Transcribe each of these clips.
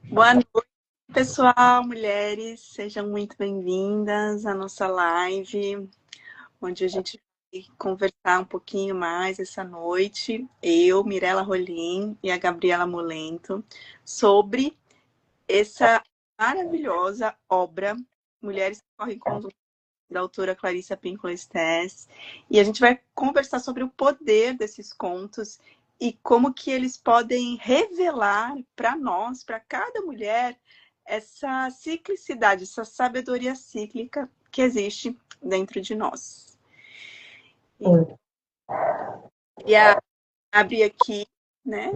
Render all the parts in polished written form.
Boa noite, pessoal, mulheres. Sejam muito bem-vindas à nossa live, onde a gente vai conversar um pouquinho mais essa noite, eu, Mirela Rolim e a Gabriela Molento, sobre essa maravilhosa obra Mulheres que Correm com Você, da autora Clarissa Pinkola Estés. E a gente vai conversar sobre o poder desses contos e como que eles podem revelar para nós, para cada mulher, essa ciclicidade, essa sabedoria cíclica que existe dentro de nós. Sim. E a Gabi aqui, né?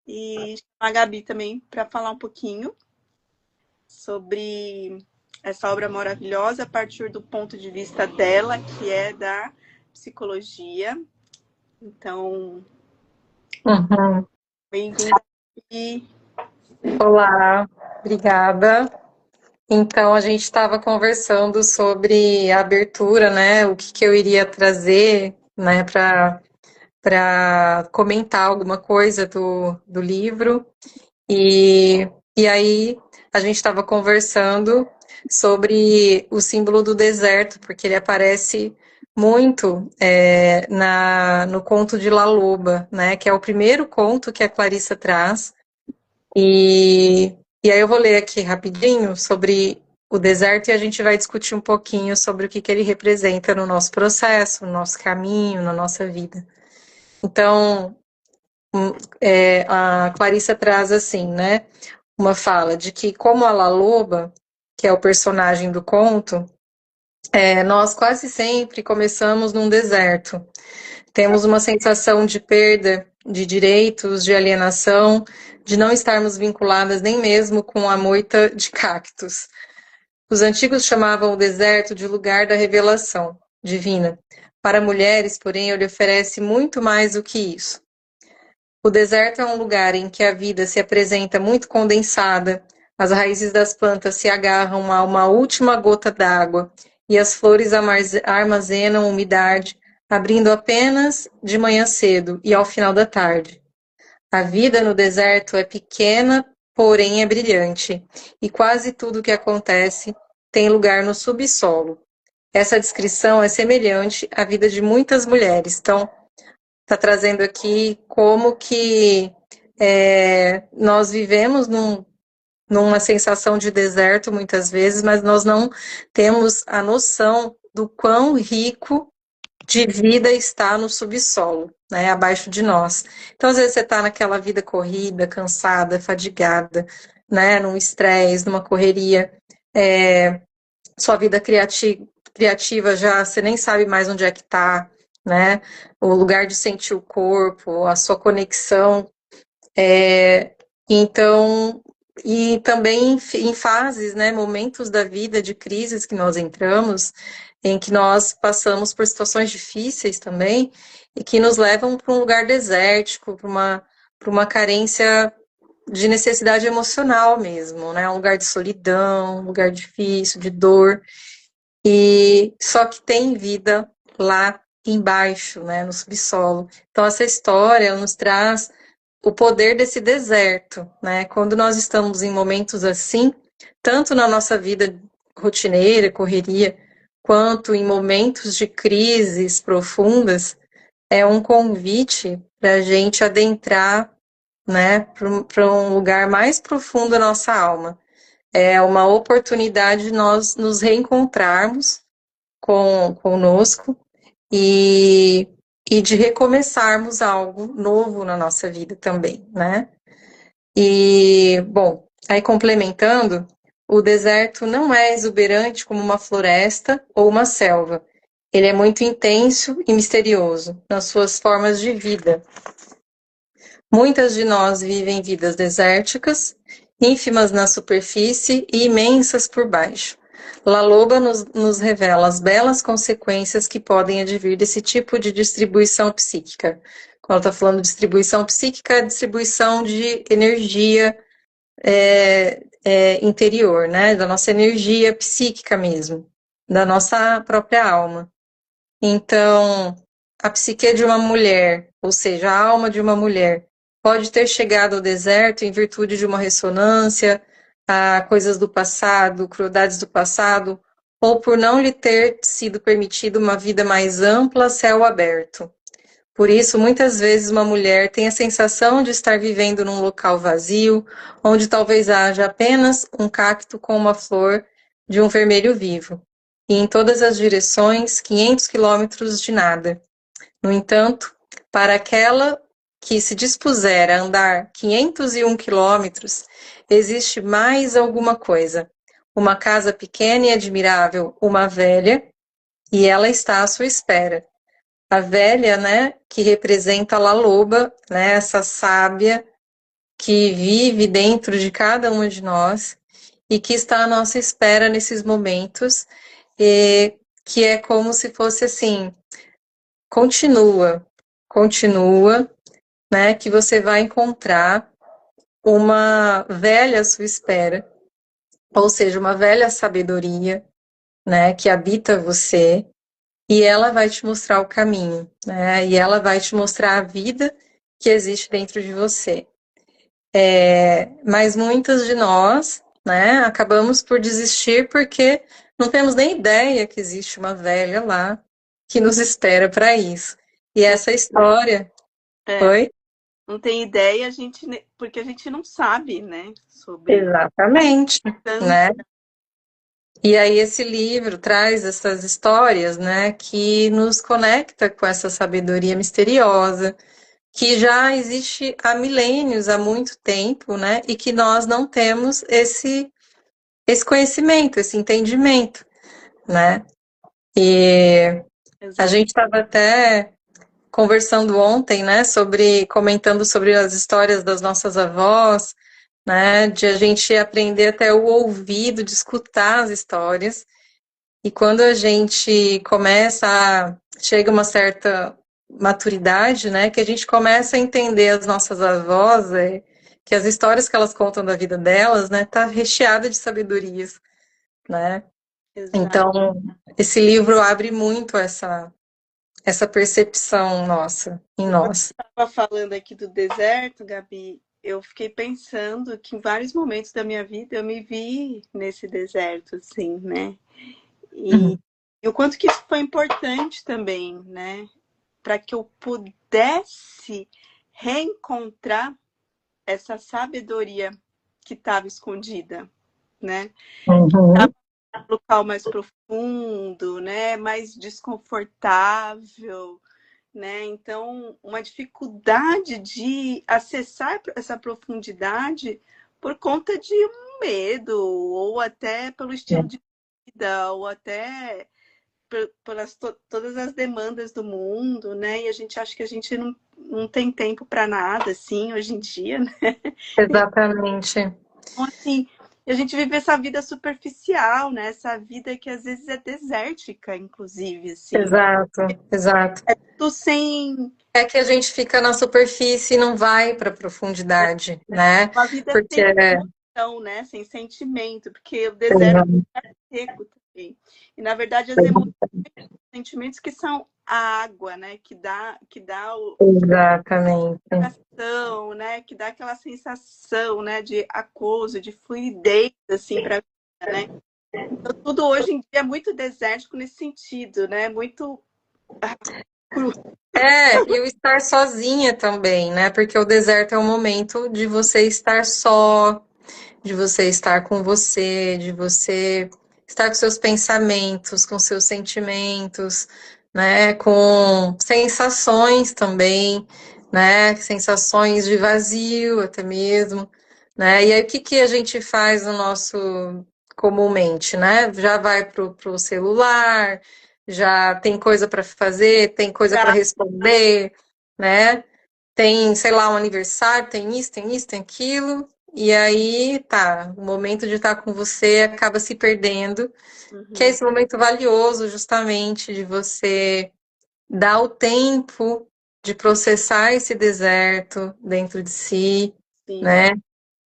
E chamar a Gabi também para falar um pouquinho sobre essa obra maravilhosa a partir do ponto de vista dela, que é da psicologia. Então, Uhum. bem-vinda aqui. Olá, obrigada. Então, a gente estava conversando sobre a abertura, né? O que eu iria trazer, né, para comentar alguma coisa do livro. E aí, a gente estava conversando sobre o símbolo do deserto, porque ele aparece muito no conto de La Loba, né? Que é o primeiro conto que a Clarissa traz. E, e aí eu vou ler aqui rapidinho sobre o deserto e a gente vai discutir um pouquinho sobre o que ele representa no nosso processo, no nosso caminho, na nossa vida. Então, a Clarissa traz assim, né, uma fala de que como a La Loba, que é o personagem do conto, nós quase sempre começamos num deserto. Temos uma sensação de perda de direitos, de alienação, de não estarmos vinculadas nem mesmo com a moita de cactos. Os antigos chamavam o deserto de lugar da revelação divina. Para mulheres, porém, ele oferece muito mais do que isso. O deserto é um lugar em que a vida se apresenta muito condensada, as raízes das plantas se agarram a uma última gota d'água e as flores armazenam umidade, abrindo apenas de manhã cedo e ao final da tarde. A vida no deserto é pequena, porém é brilhante, e quase tudo o que acontece tem lugar no subsolo. Essa descrição é semelhante à vida de muitas mulheres. Então, está trazendo aqui como que nós vivemos numa sensação de deserto muitas vezes, mas nós não temos a noção do quão rico de vida está no subsolo, né, abaixo de nós. Então, às vezes você está naquela vida corrida, cansada, fadigada, né, num estresse, numa correria, sua vida criativa já, você nem sabe mais onde é que está, né, o lugar de sentir o corpo, a sua conexão. Então, e também em fases, né, momentos da vida de crises que nós entramos, em que nós passamos por situações difíceis também, e que nos levam para um lugar desértico, para uma carência de necessidade emocional mesmo, né, um lugar de solidão, um lugar difícil, de dor, e só que tem vida lá embaixo, né, no subsolo. Então, essa história nos traz o poder desse deserto, né? Quando nós estamos em momentos assim, tanto na nossa vida rotineira, correria, quanto em momentos de crises profundas, é um convite para a gente adentrar, né, para um lugar mais profundo da nossa alma. É uma oportunidade de nós nos reencontrarmos conosco e, e de recomeçarmos algo novo na nossa vida também, né? E, bom, aí complementando, o deserto não é exuberante como uma floresta ou uma selva. Ele é muito intenso e misterioso nas suas formas de vida. Muitas de nós vivem vidas desérticas, ínfimas na superfície e imensas por baixo. La Loba nos revela as belas consequências que podem advir desse tipo de distribuição psíquica. Quando ela está falando de distribuição psíquica, é distribuição de energia interior, né? Da nossa energia psíquica mesmo, da nossa própria alma. Então, a psique de uma mulher, ou seja, a alma de uma mulher, pode ter chegado ao deserto em virtude de uma ressonância, a coisas do passado, crueldades do passado, ou por não lhe ter sido permitido uma vida mais ampla, céu aberto. Por isso, muitas vezes uma mulher tem a sensação de estar vivendo num local vazio, onde talvez haja apenas um cacto com uma flor de um vermelho vivo, e em todas as direções, 500 quilômetros de nada. No entanto, para aquela que se dispuser a andar 501 quilômetros, existe mais alguma coisa. Uma casa pequena e admirável, uma velha, e ela está à sua espera. A velha, né, que representa a loba, né, essa sábia que vive dentro de cada uma de nós e que está à nossa espera nesses momentos, e que é como se fosse assim, continua, continua, né, que você vai encontrar uma velha à sua espera, ou seja, uma velha sabedoria, né, que habita você, e ela vai te mostrar o caminho, né, e ela vai te mostrar a vida que existe dentro de você. Mas muitas de nós, né, acabamos por desistir porque não temos nem ideia que existe uma velha lá que nos espera para isso. E essa história, É, foi? não tem ideia, porque a gente não sabe, né, sobre Exatamente, tanto. né? E aí esse livro traz essas histórias, né, que nos conecta com essa sabedoria misteriosa, que já existe há milênios, há muito tempo, né, e que nós não temos esse conhecimento, esse entendimento, né? E a Exato. gente estava até conversando ontem, né, comentando sobre as histórias das nossas avós, né, de a gente aprender até o ouvido, de escutar as histórias. E quando a gente chega a uma certa maturidade, né, que a gente começa a entender as nossas avós, que as histórias que elas contam da vida delas, né, tá recheada de sabedorias, né? Exato. Então, esse livro abre muito essa percepção nossa, em E você nós. estava falando aqui do deserto, Gabi, eu fiquei pensando que em vários momentos da minha vida eu me vi nesse deserto, assim, né? E, Uhum. e o quanto que isso foi importante também, né? Para que eu pudesse reencontrar essa sabedoria que estava escondida, né? Uhum. Um local mais profundo, né? Mais desconfortável, né? Então, uma dificuldade de acessar essa profundidade por conta de um medo, ou até pelo estilo de vida, ou até pelas todas as demandas do mundo, né? E a gente acha que a gente não tem tempo para nada, assim, hoje em dia, né? Exatamente. Então, assim, a gente vive essa vida superficial, né? Essa vida que às vezes é desértica, inclusive, assim. Exato, exato. Tô sem É que a gente fica na superfície e não vai para a profundidade, né? uma vida Porque sem emoção, né? Sem sentimento, porque o deserto é seco também. E na verdade as emoções, os sentimentos que são a água, né? Que dá exatamente, ação, né? Que dá aquela sensação, né? De acuso, de fluidez, assim, para vida, né? Então, tudo hoje em dia é muito desértico nesse sentido, né? Muito cru. e o estar sozinha também, né? Porque o deserto é o momento de você estar só, de você estar com você, de você estar com seus pensamentos, com seus sentimentos, né? Com sensações também, né? Sensações de vazio até mesmo, né? E aí o que que a gente faz no nosso comumente, né? Já vai pro celular, já tem coisa para fazer, tem coisa para responder, né? Tem, sei lá, um aniversário, tem isso, tem isso, tem aquilo, e aí tá, o momento de estar com você acaba se perdendo, que é Uhum, esse momento valioso, justamente, de você dar o tempo de processar esse deserto dentro de si, sim, né?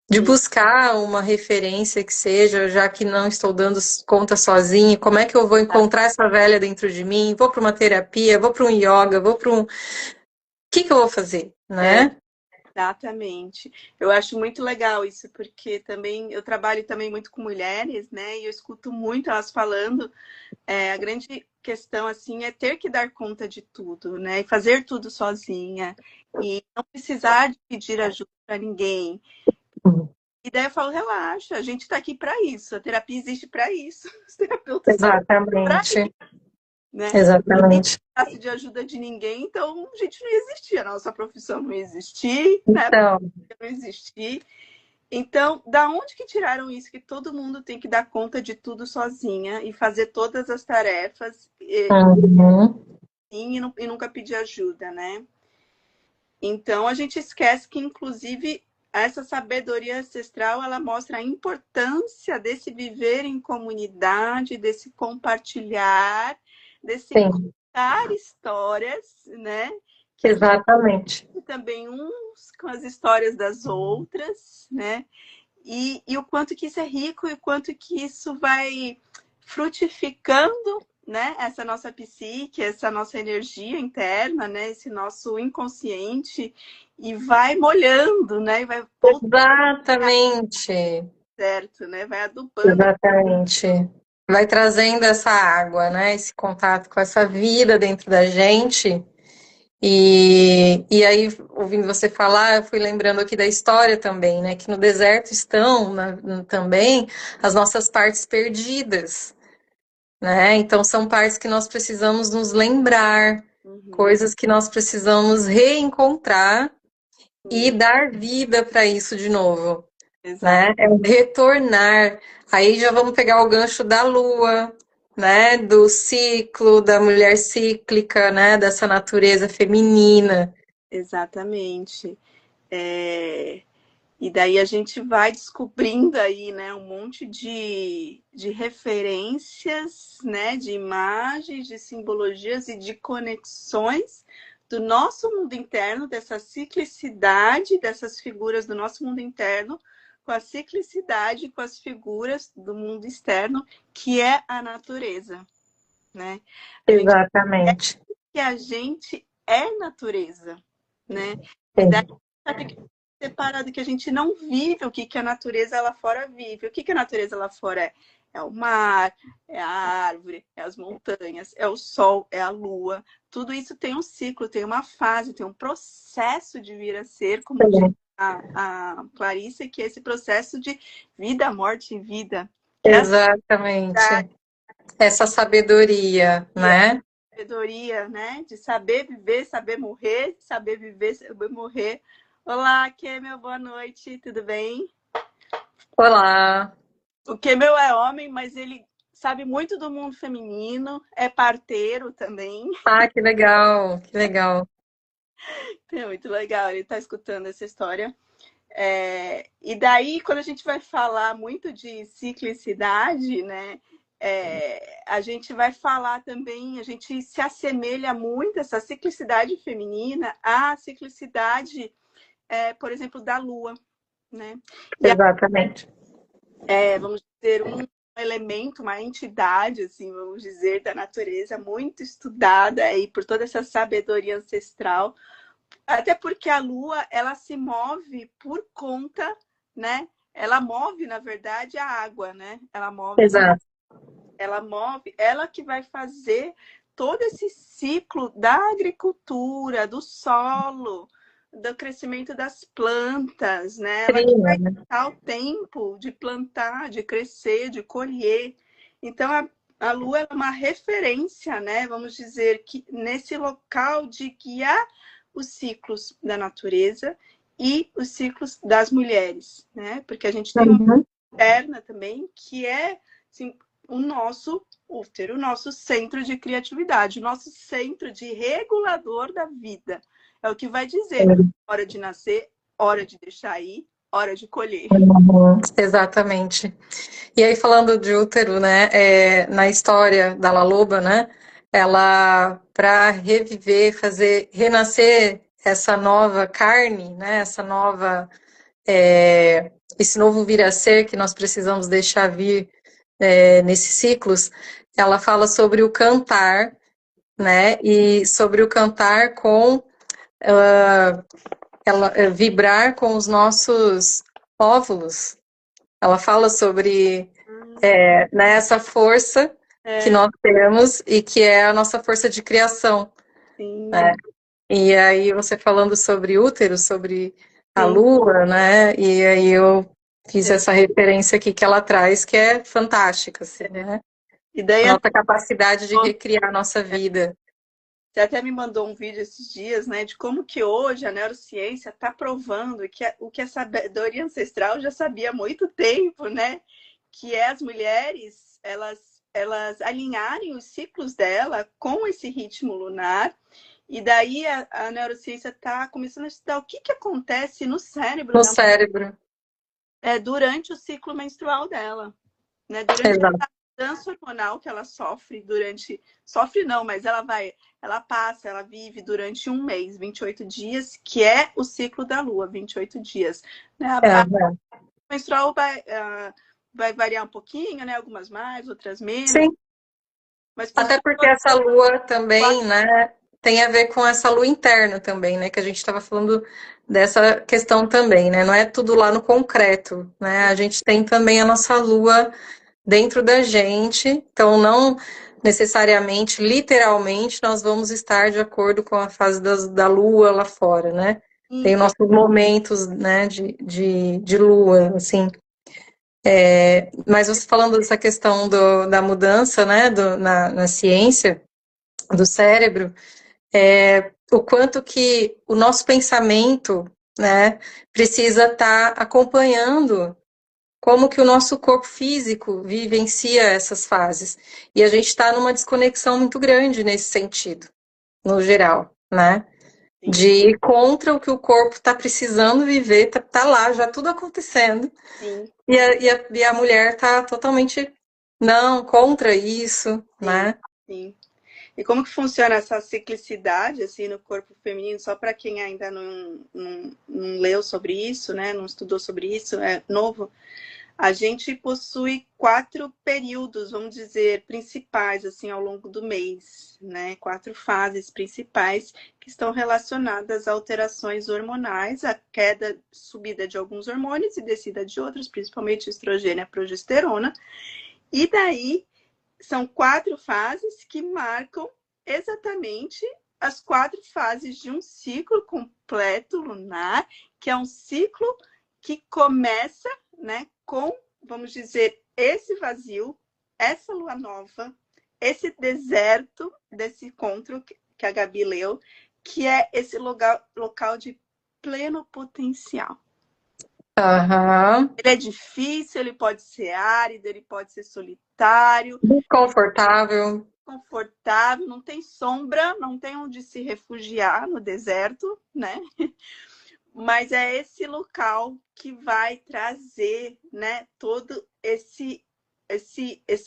De sim. buscar uma referência que seja, já que não estou dando conta sozinha, como é que eu vou encontrar essa velha dentro de mim? Vou para uma terapia, vou para um yoga, vou para um. O que que eu vou fazer, É, né? Exatamente. Eu acho muito legal isso, porque também eu trabalho também muito com mulheres, né? E eu escuto muito elas falando. A grande questão assim é ter que dar conta de tudo, né? E fazer tudo sozinha e não precisar de pedir ajuda para ninguém. E daí eu falo, relaxa, a gente está aqui para isso. A terapia existe para isso. Os terapeutas estão para isso, Exatamente, né? exatamente. Precisasse de ajuda de ninguém, então a gente não existia, a nossa profissão não ia existir, né? Então, Não existir. Então, da onde que tiraram isso que todo mundo tem que dar conta de tudo sozinha e fazer todas as tarefas uhum, e nunca pedir ajuda, né? Então, a gente esquece que, inclusive, essa sabedoria ancestral, ela mostra a importância desse viver em comunidade, desse compartilhar, desse sim, contar histórias, né? Que a gente exatamente. também uns com as histórias das outras, né? E o quanto que isso é rico e o quanto que isso vai frutificando, né? Essa nossa psique, essa nossa energia interna, né? Esse nosso inconsciente e vai molhando, né? E vai voltando Exatamente, certo, né? Vai adubando. exatamente. Vai trazendo essa água, né? Esse contato com essa vida dentro da gente. E aí, ouvindo você falar, eu fui lembrando aqui da história também, né? Que no deserto estão também as nossas partes perdidas, né? Então, são partes que nós precisamos nos lembrar, Uhum, coisas que nós precisamos reencontrar e uhum, dar vida para isso de novo, exato, né? É um retornar. Aí já vamos pegar o gancho da lua, né? Do ciclo, da mulher cíclica, né? Dessa natureza feminina. exatamente. E daí a gente vai descobrindo aí, né, um monte de referências, né, de imagens, de simbologias e de conexões do nosso mundo interno, dessa ciclicidade, dessas figuras do nosso mundo interno, com a ciclicidade, com as figuras do mundo externo, que é a natureza, né? A gente é Exatamente. que a gente é natureza, né? E daí Sim. vai ter que separar do que a gente não vive, o que, que a natureza lá fora vive. O que, que a natureza lá fora é? É o mar, é a árvore, é as montanhas, é o sol, é a lua. Tudo isso tem um ciclo, tem uma fase, tem um processo de vir a ser, como diz Sim. a Clarissa, que é esse processo de vida, morte e vida, que é a Exatamente. Essa sabedoria, né? sabedoria, né? De saber viver, saber morrer, saber viver, saber morrer. Olá, Kemel, boa noite, tudo bem? Olá. O Kemel é homem, mas ele sabe muito do mundo feminino, é parteiro também. Ah, que legal, que legal. É muito legal ele estar escutando essa história. E daí, quando a gente vai falar muito de ciclicidade, né? A gente vai falar também, a gente se assemelha muito essa ciclicidade feminina à ciclicidade, por exemplo, da Lua, né? E Exatamente. vamos dizer, um elemento, uma entidade, assim, vamos dizer, da natureza muito estudada aí por toda essa sabedoria ancestral, até porque a Lua, ela se move por conta, né? Ela move, na verdade, a água, né? Exato. Ela move, ela que vai fazer todo esse ciclo da agricultura, do solo, do crescimento das plantas, né? Ela que Prima, vai né? dar o tempo de plantar, de crescer, de colher. Então, a Lua é uma referência, né? Vamos dizer que nesse local de guiar os ciclos da natureza e os ciclos das mulheres, né? Porque a gente tem uma Uhum. interna também que é assim, o nosso útero, o nosso centro de criatividade, o nosso centro de regulador da vida. É o que vai dizer hora de nascer, hora de deixar ir, hora de colher. Uhum. Exatamente. E aí, falando de útero, né, na história da La Loba, né, ela, para reviver, fazer renascer essa nova carne, né, esse novo vir a ser que nós precisamos deixar vir nesses ciclos, ela fala sobre o cantar, né, e sobre o cantar com vibrar com os nossos óvulos. Ela fala sobre né, essa força que nós temos e que é a nossa força de criação. Sim, Né? E aí você falando sobre útero, sobre a sim. lua, né? E aí eu fiz essa referência aqui que ela traz, que é fantástica, assim, né? E daí A nossa capacidade de recriar a nossa vida. você até me mandou um vídeo esses dias, né, de como que hoje a neurociência está provando que o que a sabedoria ancestral já sabia há muito tempo, né? Que é as mulheres, elas alinharem os ciclos dela com esse ritmo lunar. E daí a neurociência está começando a estudar o que, que acontece no cérebro No da cérebro. durante o ciclo menstrual dela, né? Durante Exato. essa mudança hormonal que ela sofre durante. Sofre não, mas ela passa, ela vive durante um mês, 28 dias, que é o ciclo da Lua, 28 dias. Né? A menstrual vai variar um pouquinho, né? Algumas mais, outras menos. Sim. Mas Até funciona porque essa lua também, quatro. né, tem a ver com essa lua interna também, né, que a gente estava falando dessa questão também, né, não é tudo lá no concreto, né, a gente tem também a nossa lua dentro da gente, então não necessariamente, literalmente, nós vamos estar de acordo com a fase da lua lá fora, né, tem os nossos momentos, né, de lua, assim. Mas você falando dessa questão da mudança, né, na ciência do cérebro, o quanto que o nosso pensamento, né, precisa estar acompanhando como que o nosso corpo físico vivencia essas fases. E a gente está numa desconexão muito grande nesse sentido, no geral, né? De Sim, ir contra o que o corpo está precisando viver, tá lá, já tudo acontecendo. sim, E a mulher tá totalmente, não, contra isso, sim, né? sim. E como que funciona essa ciclicidade assim no corpo feminino? Só para quem ainda não leu sobre isso, né? Não estudou sobre isso, é novo. A gente possui 4 períodos, vamos dizer, principais assim ao longo do mês, né? 4 fases principais que estão relacionadas a alterações hormonais, a queda, subida de alguns hormônios e descida de outros, principalmente estrogênio e a progesterona. E daí são 4 fases que marcam exatamente as 4 fases de um ciclo completo lunar, que é um ciclo que começa, né, com, vamos dizer, esse vazio, essa lua nova, esse deserto desse encontro que a Gabi leu, que é esse local de pleno potencial. Aham. Ele é difícil, ele pode ser árido, ele pode ser solitário, Confortável. confortável, não tem sombra, não tem onde se refugiar no deserto, né? Mas é esse local que vai trazer, né, todo esse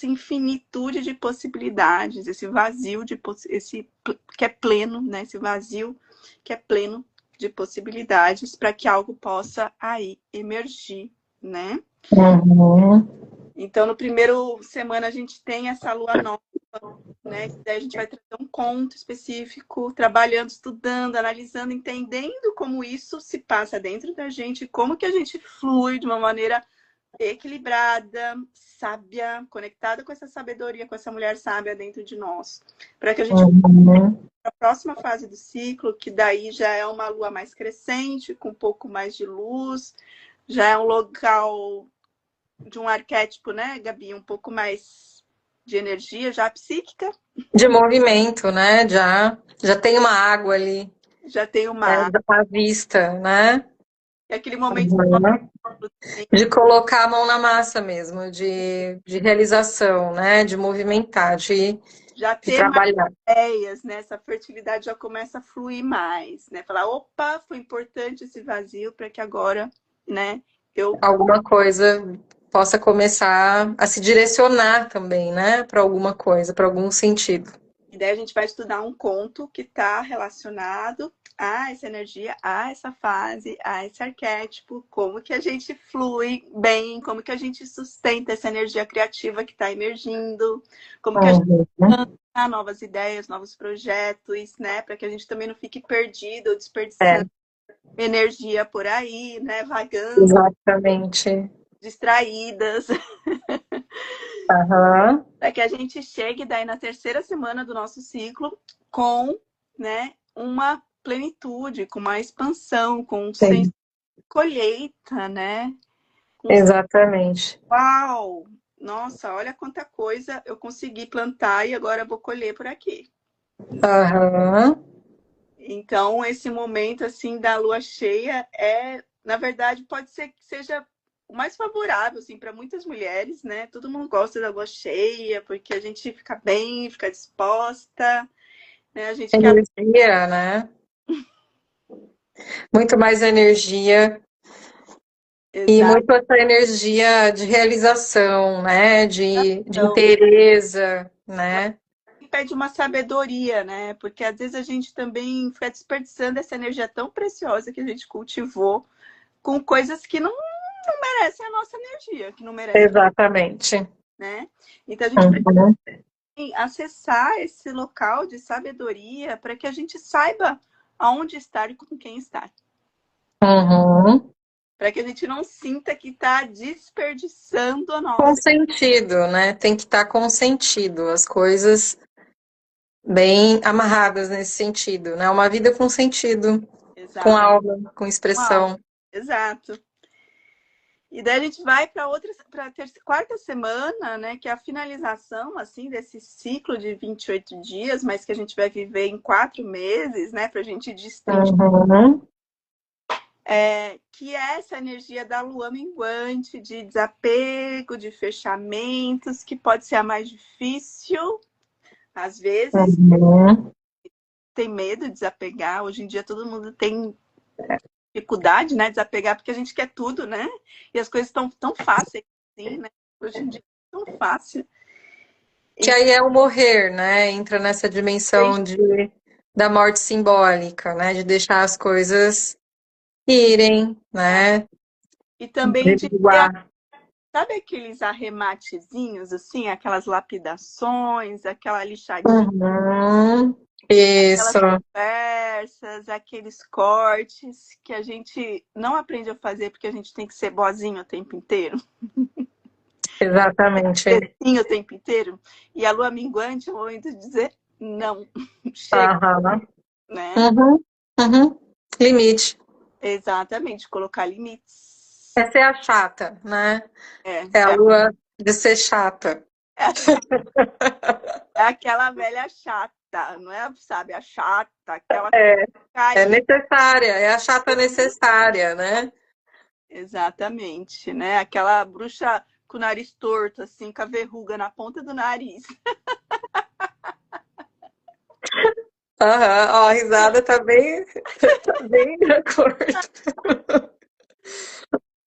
infinitude de possibilidades, esse vazio esse que é pleno, né, esse vazio que é pleno de possibilidades para que algo possa aí emergir, né? Uhum. Então, no primeiro semana a gente tem essa lua nova, né? Daí a gente vai trazer um conto específico, trabalhando, estudando, analisando, entendendo como isso se passa dentro da gente, como que a gente flui de uma maneira equilibrada, sábia, conectada com essa sabedoria, com essa mulher sábia dentro de nós, para que a gente Uhum. a próxima fase do ciclo, que daí já é uma lua mais crescente, com um pouco mais de luz, já é um local de um arquétipo, né, Gabi, um pouco mais de energia, já psíquica, De movimento, né? Já tem uma água ali, já tem uma à vista, né? é aquele momento Uhum. De colocar a mão na massa mesmo, de realização, né? De movimentar, já de ter mais trabalhar. ideias, né? Essa fertilidade já começa a fluir mais, né? Falar, opa, foi importante esse vazio para que agora, né, eu Alguma coisa possa começar a se direcionar também, né? Para alguma coisa, para algum sentido. e daí a gente vai estudar um conto que está relacionado a essa energia, a essa fase, a esse arquétipo, como que a gente flui bem, como que a gente sustenta essa energia criativa que está emergindo, como que a gente Uhum. lança novas ideias, novos projetos, né, para que a gente também não fique perdido ou É. desperdiçando. energia por aí, né? Vagando, Exatamente. distraídas, Aham. para que a gente chegue daí na terceira semana do nosso ciclo com, né, uma plenitude, com uma expansão, com um senso Sim, de colheita, né? Com um senso, exatamente. uau! Nossa, olha quanta coisa eu consegui plantar e agora eu vou colher por aqui. Aham. Então, esse momento assim da lua cheia na verdade, pode ser que seja o mais favorável assim para muitas mulheres, né? Todo mundo gosta da lua cheia porque a gente fica bem, fica disposta, né? A gente quer Energia, né? Muito mais energia e exato, muito essa energia de realização, né? De inteireza, né? pede uma sabedoria, né? Porque às vezes a gente também fica desperdiçando essa energia tão preciosa que a gente cultivou com coisas que não merecem a nossa energia, que não merecem, Exatamente. né? Então a gente Uhum. acessar esse local de sabedoria para que a gente saiba aonde estar e com quem estar. Uhum. Para que a gente não sinta que está desperdiçando a Com nossa. sentido, né? Tem que estar com sentido, as coisas bem amarradas nesse sentido, né? Uma vida com sentido, com Exato. alma, com expressão. Exato. E daí a gente vai para para a quarta semana, né, que é a finalização assim desse ciclo de 28 dias, mas que a gente vai viver em 4 meses, né, para a gente distender, Uhum. que é essa energia da lua minguante, de desapego, de fechamentos, que pode ser a mais difícil, às vezes, Uhum. tem medo de desapegar. Hoje em dia todo mundo tem dificuldade, né, de desapegar, porque a gente quer tudo, né? E as coisas estão tão fáceis assim, né? Hoje em dia é tão fácil. Que Então, aí é o morrer, né? Entra nessa dimensão da morte simbólica, né? De deixar as coisas irem, né? e também De de ter, voar. sabe aqueles arrematezinhos, assim, aquelas lapidações, aquela lixadinha, Uhum. aquelas Isso, conversas, aqueles cortes que a gente não aprende a fazer porque a gente tem que ser boazinho o tempo inteiro, exatamente. assim o tempo inteiro. E a lua minguante é o momento de dizer não, chega, Aham. né? Uhum. Uhum. Limite. Exatamente, colocar limites. Essa é a chata, né? É, É a é, lua de ser chata. é, é aquela velha chata, não é, sabe, a chata, aquela É caída. necessária, é a chata necessária, né? Exatamente, né? Aquela bruxa com o nariz torto, assim, com a verruga na ponta do nariz. Aham, ó, a risada tá bem de acordo.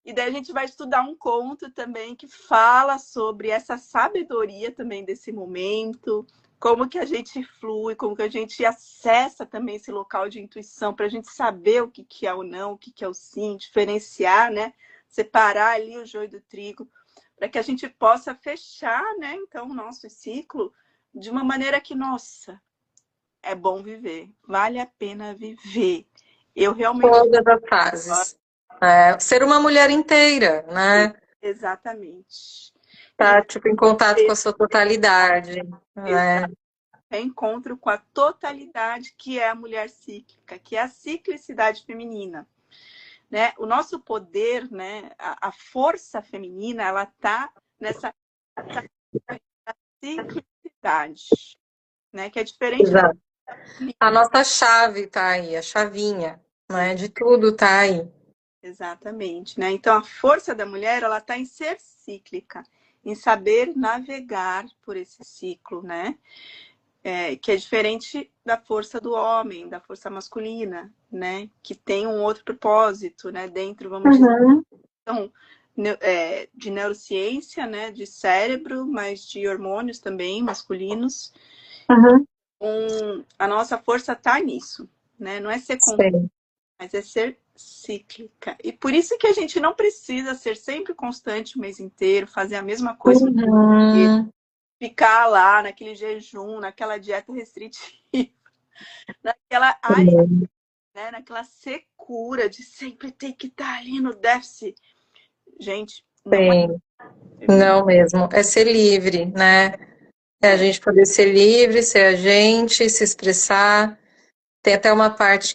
E daí a gente vai estudar um conto também que fala sobre essa sabedoria também desse momento, como que a gente flui, como que a gente acessa também esse local de intuição para a gente saber o que, que é o não, o que, que é o sim, diferenciar, né? Separar ali o joio do trigo, para que a gente possa fechar, né? Então, o nosso ciclo de uma maneira que, nossa, é bom viver, vale a pena viver. Eu realmente Todas as fases. É, ser uma mulher inteira, né? exatamente. E Tá, tipo, em contato com a sua totalidade, exato, né? reencontro com a totalidade que é a mulher cíclica, que é a ciclicidade feminina, né? O nosso poder, né? A força feminina, ela tá nessa ciclicidade, né? Que é diferente da Exato. A nossa chave tá aí, a chavinha, né? De tudo tá aí. exatamente, né? Então a força da mulher, ela tá em ser cíclica, em saber navegar por esse ciclo, né? Que é diferente da força do homem, da força masculina, né? Que tem um outro propósito, né? Dentro, vamos dizer, Uhum, então, de neurociência, né? De cérebro, mas de hormônios também masculinos. uhum. A nossa força está nisso, né? Não é ser constante, Sei. mas é ser cíclica. E por isso que a gente não precisa ser sempre constante o mês inteiro, fazer a mesma coisa, Uhum. ficar lá naquele jejum, naquela dieta restritiva, naquela né? Naquela secura de sempre ter que estar ali no déficit. Gente, não é Sim, feminismo. não mesmo. É ser livre, né? É a É, gente poder ser livre, ser a gente, se expressar. Tem até uma parte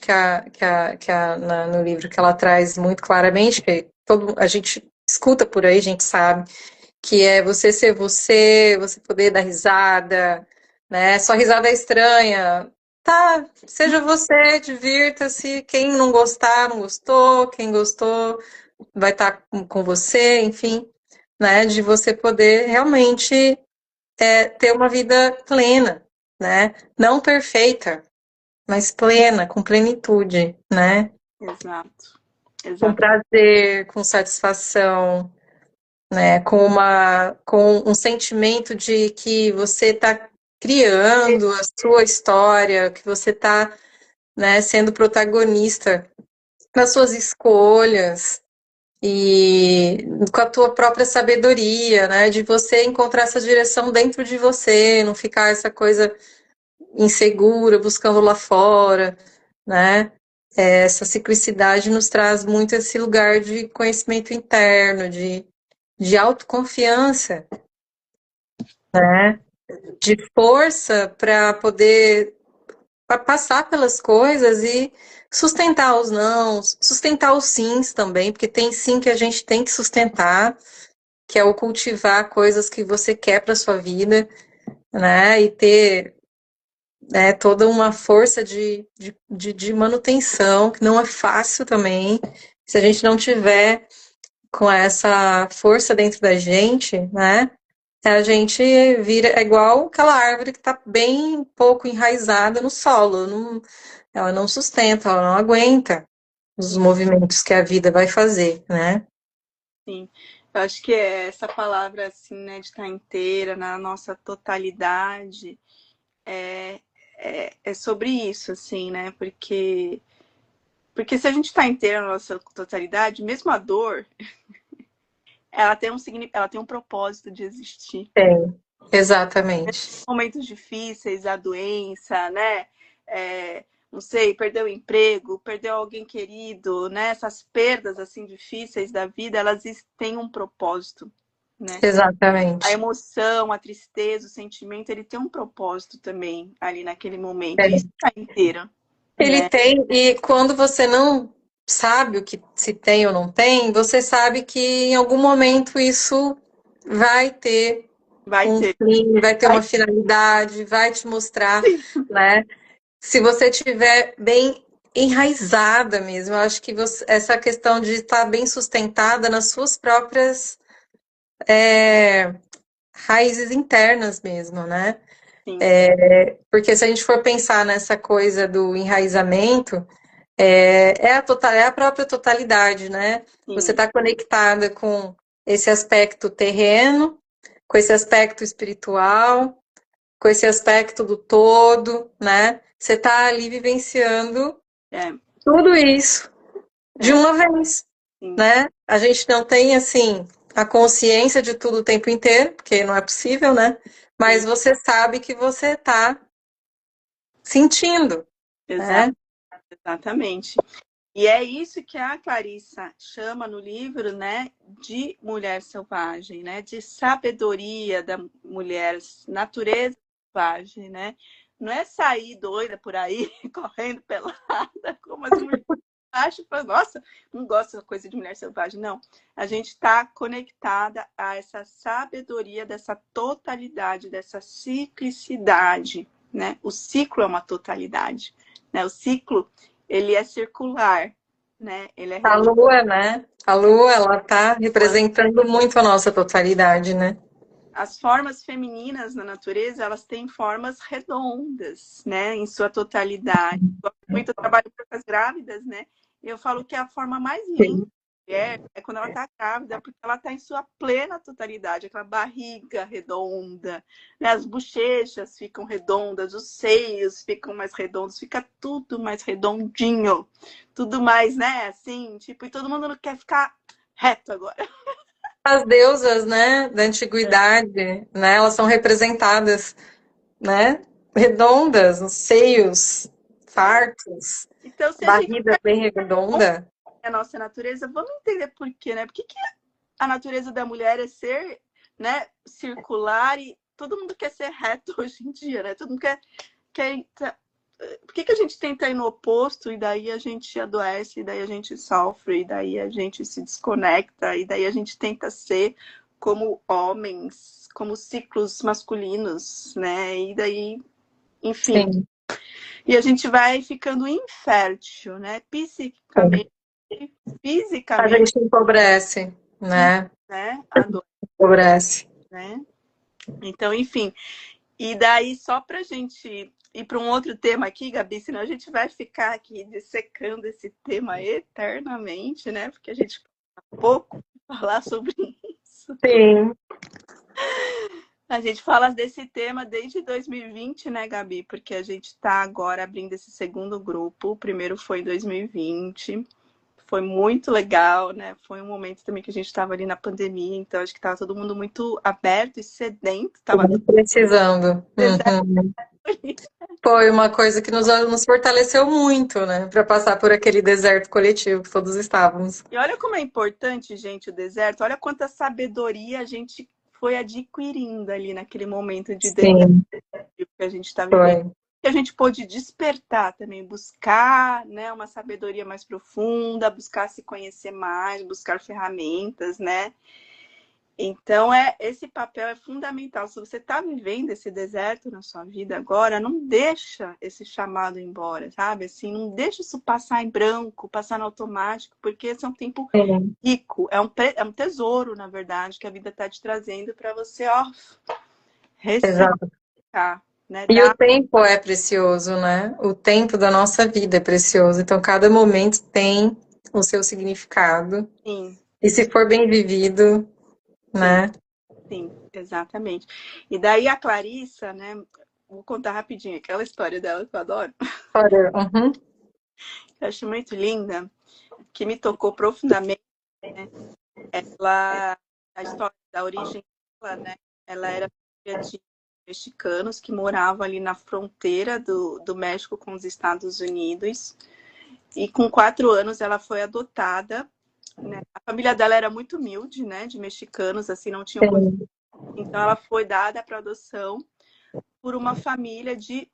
no livro que ela traz muito claramente, que a gente escuta por aí, a gente sabe, que é você ser você, você poder dar risada, né? Sua risada é estranha. Tá, seja você, divirta-se. Quem não gostar, não gostou. Quem gostou, vai estar com você, enfim, né? De você poder realmente ter uma vida plena, né? Não perfeita, mas plena, com plenitude, né? exato, Com exato. prazer, com satisfação, né? Com um sentimento de que você está criando a sua história, que você está, né, sendo protagonista das suas escolhas e com a tua própria sabedoria, né? De você encontrar essa direção dentro de você, não ficar essa coisa insegura, buscando lá fora, né? Essa ciclicidade nos traz muito esse lugar de conhecimento interno, de autoconfiança, né? De força para poder passar pelas coisas e sustentar os nãos, sustentar os sims também, porque tem sim que a gente tem que sustentar, que é o cultivar coisas que você quer para sua vida, né? E ter toda uma força de manutenção, que não é fácil também. Se a gente não tiver com essa força dentro da gente, né? A gente vira é igual aquela árvore que está bem pouco enraizada no solo. Ela não sustenta, ela não aguenta os Sim, movimentos que a vida vai fazer, né? sim. Eu acho que é essa palavra, assim, né, de estar inteira, na nossa totalidade, é, é sobre isso, assim, né? Porque se a gente está inteira na nossa totalidade, mesmo a dor, ela tem um propósito de existir. Tem, exatamente. Momentos difíceis, a doença, né? Não sei, perdeu o emprego, perdeu alguém querido, né? Essas perdas assim difíceis da vida, elas têm um propósito, né? A Exatamente. emoção, a tristeza, o sentimento, ele tem um propósito também ali naquele momento. É. Isso está inteiro, Ele né? tem, e quando você não sabe o que se tem ou não tem, você sabe que em algum momento isso vai ter Vai um ter, fim, vai ter vai uma finalidade, vai te mostrar, sim, né? Se você tiver bem enraizada mesmo, eu acho que essa questão de estar bem sustentada nas suas próprias raízes internas mesmo, né? sim, Porque se a gente for pensar nessa coisa do enraizamento, é a própria totalidade, né? Você sim, está conectada com esse aspecto terreno, com esse aspecto espiritual, com esse aspecto do todo, né? Você está ali vivenciando é, tudo isso de é, uma vez, sim, né? A gente não tem, assim, a consciência de tudo o tempo inteiro, porque não é possível, né? sim, Mas você sabe que você está sentindo, exato, né? exatamente. E é isso que a Clarissa chama no livro, né, de mulher selvagem, né, de sabedoria da mulher, natureza selvagem, né? Não é sair doida por aí, correndo pelada, como as mulheres acham, nossa, não gosto dessa coisa de mulher selvagem. Não, a gente está conectada a essa sabedoria dessa totalidade, dessa ciclicidade, né? O ciclo é uma totalidade, né? O ciclo ele é circular, né? Ele é A redondo. lua, né? A lua, ela tá representando muito a nossa totalidade, né? As formas femininas na natureza, elas têm formas redondas, né? Em sua totalidade. Muito eu trabalho com as grávidas, né? E eu falo que a forma mais linda Sim. é quando ela está grávida, porque ela está em sua plena totalidade, aquela barriga redonda, né? As bochechas ficam redondas, os seios ficam mais redondos, fica tudo mais redondinho, tudo mais, né? Assim, tipo, e todo mundo quer ficar reto agora. As deusas, né, da antiguidade, né, elas são representadas, né, redondas, nos seios, fartos, Então, se a gente barriga bem redonda. é a nossa natureza, vamos entender por quê, né? Por que a natureza da mulher é ser, né, circular e todo mundo quer ser reto hoje em dia, né? Todo mundo quer por que a gente tenta ir no oposto e daí a gente adoece, e daí a gente sofre, e daí a gente se desconecta, e daí a gente tenta ser como homens, como ciclos masculinos, né? E daí, enfim. Sim, E a gente vai ficando infértil, né? sim. A Fisicamente, gente empobrece, né? né? A dor, Empobrece. né? Então, enfim. E daí, só pra gente ir para um outro tema aqui, Gabi, senão a gente vai ficar aqui dissecando esse tema eternamente, né? Porque a gente tem pouco pra falar sobre isso. Sim. A gente fala desse tema desde 2020, né, Gabi? Porque a gente está agora abrindo esse segundo grupo. O primeiro foi em 2020. Foi muito legal, né? Foi um momento também que a gente estava ali na pandemia, então acho que estava todo mundo muito aberto e sedento. Tava Precisando. Uhum. Foi uma coisa que nos fortaleceu muito, né? Para passar por aquele deserto coletivo que todos estávamos. E olha como é importante, gente, o deserto. Olha quanta sabedoria a gente foi adquirindo ali naquele momento de deserto Sim, que a gente está vivendo. foi. Que a gente pôde despertar também, buscar, né, uma sabedoria mais profunda, buscar se conhecer mais, buscar ferramentas, né? Então, esse papel é fundamental. Se você está vivendo esse deserto na sua vida agora, não deixa esse chamado embora, sabe? Assim, não deixa isso passar em branco, passar no automático, porque esse é um tempo Sim, rico, é um tesouro, na verdade, que a vida está te trazendo para você, ó, exato. ressignificar, né? E o Dar, tempo é precioso, né? O tempo da nossa vida é precioso. Então, cada momento tem o seu significado. sim, E se for bem vivido, sim, né? sim, exatamente. E daí a Clarissa, né? Vou contar rapidinho aquela história dela que eu adoro. Olha, uhum, Eu acho muito linda, que me tocou profundamente. Ela, a história da origem dela, né? Ela era filha de mexicanos que moravam ali na fronteira do México com os Estados Unidos. E com 4 anos ela foi adotada, né? A família dela era muito humilde, né? De mexicanos, assim, não tinham condições. sim. Então ela foi dada para adoção por uma família de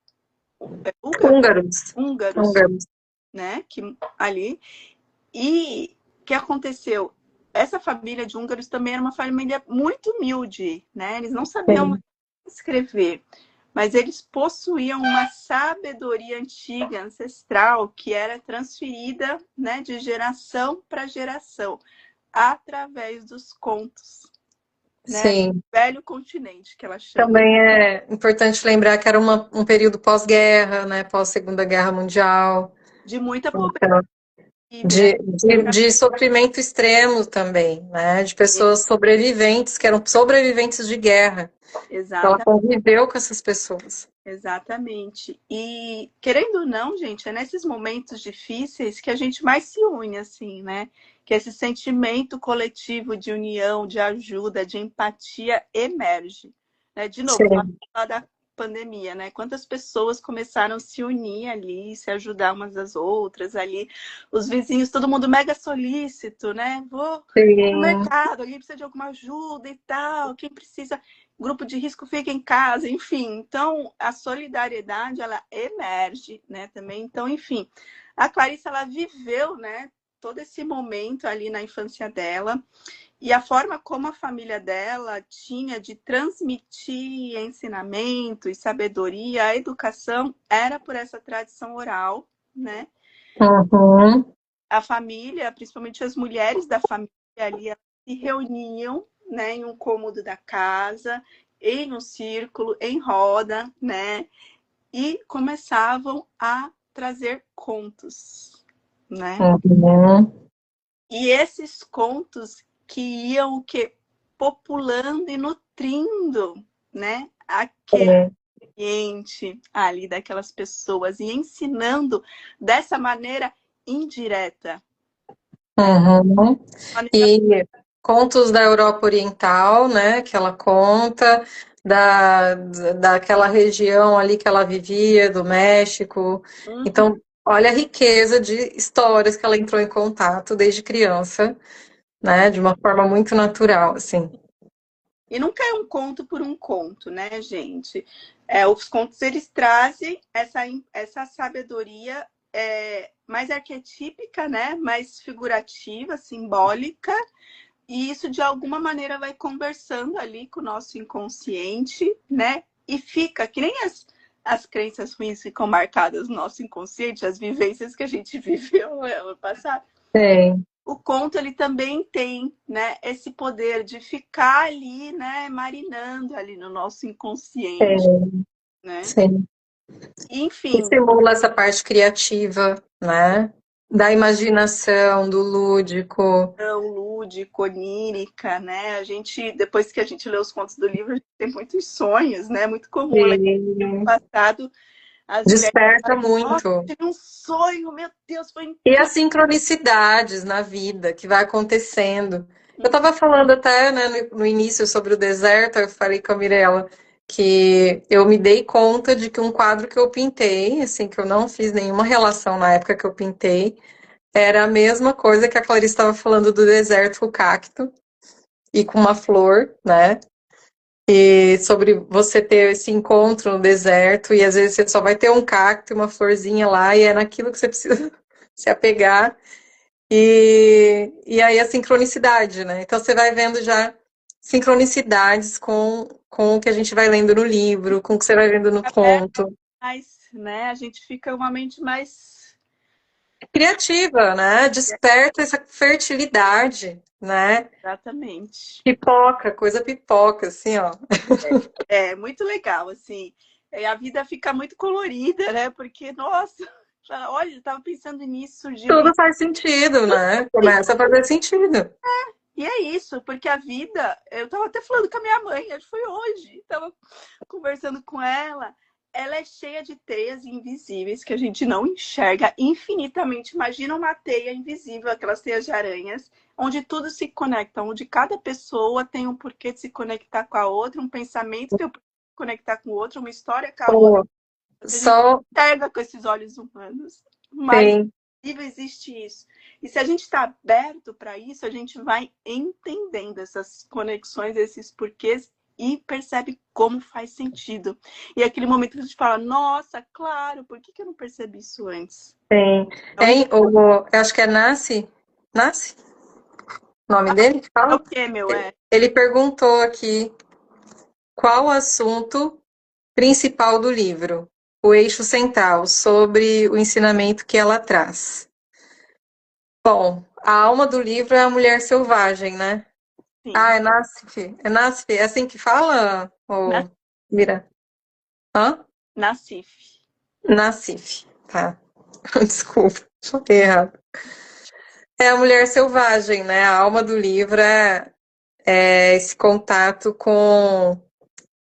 Húngaros. húngaros, Húngaros. né? Que ali. E o que aconteceu? Essa família de húngaros também era uma família muito humilde, né? Eles não sabiam Sim, escrever, mas eles possuíam uma sabedoria antiga, ancestral, que era transferida, né, de geração para geração, através dos contos, né? sim. Velho continente, que ela chama, Também é importante lembrar que era um período pós-guerra, né? Pós-Segunda Guerra Mundial. de muita pobreza, Então, né? de sofrimento extremo também, né? De pessoas sobreviventes, que eram sobreviventes de guerra. Ela Exatamente. conviveu com essas pessoas. Exatamente. E querendo ou não, gente, é nesses momentos difíceis que a gente mais se une, assim, né? Que esse sentimento coletivo de união, de ajuda, de empatia emerge. Né? De novo, Sim, falar da pandemia, né? Quantas pessoas começaram a se unir ali, se ajudar umas às outras ali, os vizinhos, todo mundo mega solícito, né? Vou no sim, mercado, alguém precisa de alguma ajuda e tal, quem precisa grupo de risco fica em casa, enfim. Então, a solidariedade, ela emerge, né, também. Então, enfim, a Clarissa, ela viveu, né, todo esse momento ali na infância dela e a forma como a família dela tinha de transmitir ensinamento e sabedoria, a educação, era por essa tradição oral, né? uhum, A família, principalmente as mulheres da família ali, elas se reuniam, né, em um cômodo da casa, em um círculo, em roda, né, e começavam a trazer contos, né? uhum. E esses contos que iam o quê? Populando e nutrindo, né, aquele É, ambiente ali daquelas pessoas e ensinando dessa maneira indireta, né? uhum. E contos da Europa Oriental, né, que ela conta, daquela região ali que ela vivia, do México. Uhum. Então, olha a riqueza de histórias que ela entrou em contato desde criança, né? De uma forma muito natural, assim. E nunca é um conto por um conto, né, gente? Os contos eles trazem essa sabedoria mais arquetípica, né? Mais figurativa, simbólica, e isso de alguma maneira vai conversando ali com o nosso inconsciente, né? E fica que nem as crenças ruins ficam marcadas no nosso inconsciente, as vivências que a gente viveu no ano passado. Tem, O conto ele também tem, né, esse poder de ficar ali, né, marinando ali no nosso inconsciente, tem, né? sim. Enfim, Estimula essa parte criativa, né? Da imaginação, do lúdico. lúdico, onírica, né? A gente, depois que a gente lê os contos do livro, a gente tem muitos sonhos, né? Muito comum lá no E passado as mulheres desperta falam, nossa, muito. tive um sonho, meu Deus, foi E as incrível. sincronicidades na vida que vai acontecendo. Eu estava falando até, né, no início sobre o deserto, eu falei com a Mirella que eu me dei conta de que um quadro que eu pintei, assim, que eu não fiz nenhuma relação na época que eu pintei, era a mesma coisa que a Clarice estava falando do deserto com o cacto e com uma flor, né? E sobre você ter esse encontro no deserto e às vezes você só vai ter um cacto e uma florzinha lá e é naquilo que você precisa se apegar. E aí a sincronicidade, né? Então você vai vendo já sincronicidades com o que a gente vai lendo no livro, com o que você vai vendo no Aberta conto. mais, né? A gente fica uma mente mais Criativa, né? Desperta essa fertilidade, né? exatamente. Pipoca, coisa pipoca, assim, ó. É muito legal, assim. A vida fica muito colorida, né? Porque, nossa, olha, eu tava pensando nisso, surgiu Tudo isso. faz sentido, né? Começa a fazer sentido. E é isso, porque a vida, eu tava até falando com a minha mãe, acho que foi hoje, tava conversando com ela é cheia de teias invisíveis que a gente não enxerga infinitamente. Imagina uma teia invisível, aquelas teias de aranhas, onde tudo se conecta, onde cada pessoa tem um porquê de se conectar com a outra, um pensamento tem um porquê de se conectar com o outro, uma história com a outra. Pô, A gente só enxerga com esses olhos humanos, mas tem. existe isso. E se a gente está aberto para isso, a gente vai entendendo essas conexões, esses porquês e percebe como faz sentido. E é aquele momento que a gente fala, nossa, claro, por que eu não percebi isso antes? Tem. Então, Eu acho que é Nasce. Nasce? O nome dele que é o fala? que, meu? Ele perguntou aqui qual o assunto principal do livro, o eixo central, sobre o ensinamento que ela traz. Bom, a alma do livro é a mulher selvagem, né? Sim, Ah, é Nassif. É Nassif, é assim que fala? na, Ou Mira? Hã? Nassif. Nassif, tá. Desculpa, falei errado. É a mulher selvagem, né? A alma do livro é esse contato com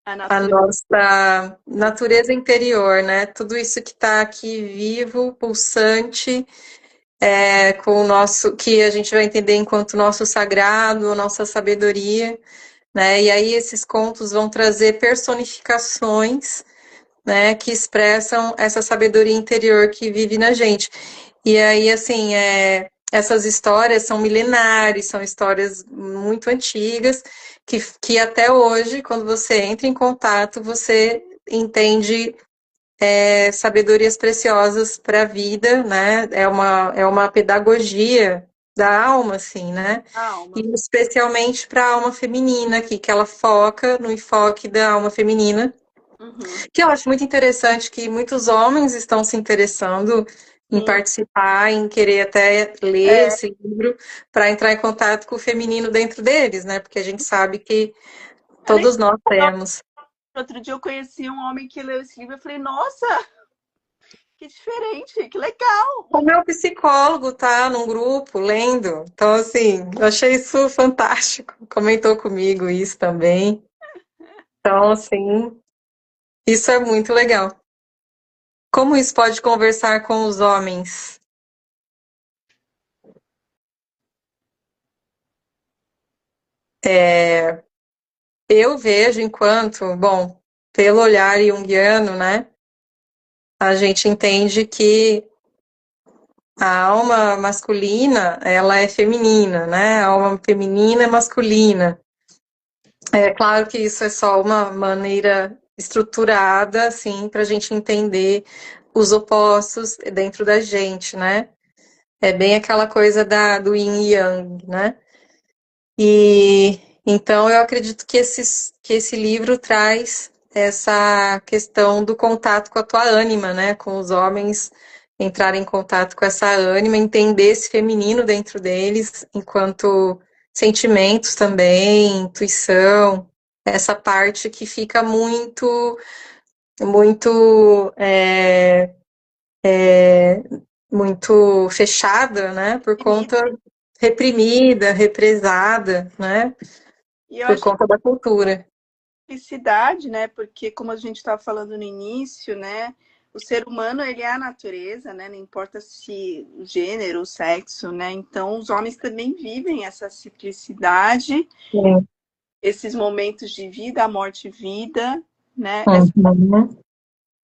A a natureza. nossa natureza interior, né? Tudo isso que está aqui vivo, pulsante, com o nosso, que a gente vai entender enquanto nosso sagrado, nossa sabedoria, né? E aí esses contos vão trazer personificações, né, que expressam essa sabedoria interior que vive na gente. E aí, assim, essas histórias são milenares, são histórias muito antigas, que até hoje, quando você entra em contato, você entende sabedorias preciosas para a vida, né? É uma pedagogia da alma, assim, né? A alma. E especialmente para a alma feminina aqui, que ela foca no enfoque da alma feminina, Uhum. que eu acho muito interessante que muitos homens estão se interessando em Sim. participar, em querer até ler É, esse livro para entrar em contato com o feminino dentro deles, né? Porque a gente sabe que eu nem todos nós temos. outro dia eu conheci um homem que leu esse livro e falei, nossa, que diferente, que legal. O meu psicólogo tá num grupo lendo, então assim, eu achei isso fantástico. Comentou comigo isso também. Então, assim, isso é muito legal. Como isso pode conversar com os homens? eu vejo enquanto, bom, pelo olhar junguiano, né, a gente entende que a alma masculina, ela é feminina, né? A alma feminina é masculina. É claro que isso é só uma maneira estruturada, assim, para a gente entender os opostos dentro da gente, né? É bem aquela coisa do yin e yang, né? E então eu acredito que esse livro traz essa questão do contato com a tua ânima, né? Com os homens entrarem em contato com essa ânima, entender esse feminino dentro deles, enquanto sentimentos também, intuição, essa parte que fica muito, muito fechada, né? Por Infinito. conta reprimida, represada, né? E eu Por acho conta da cultura. felicidade, né? Porque como a gente estava falando no início, né? O ser humano, ele é a natureza, né? Não importa se o gênero, o sexo, né? Então, os homens também vivem essa ciclicidade, Sim. esses momentos de vida, a morte e vida, né? Essa Uhum.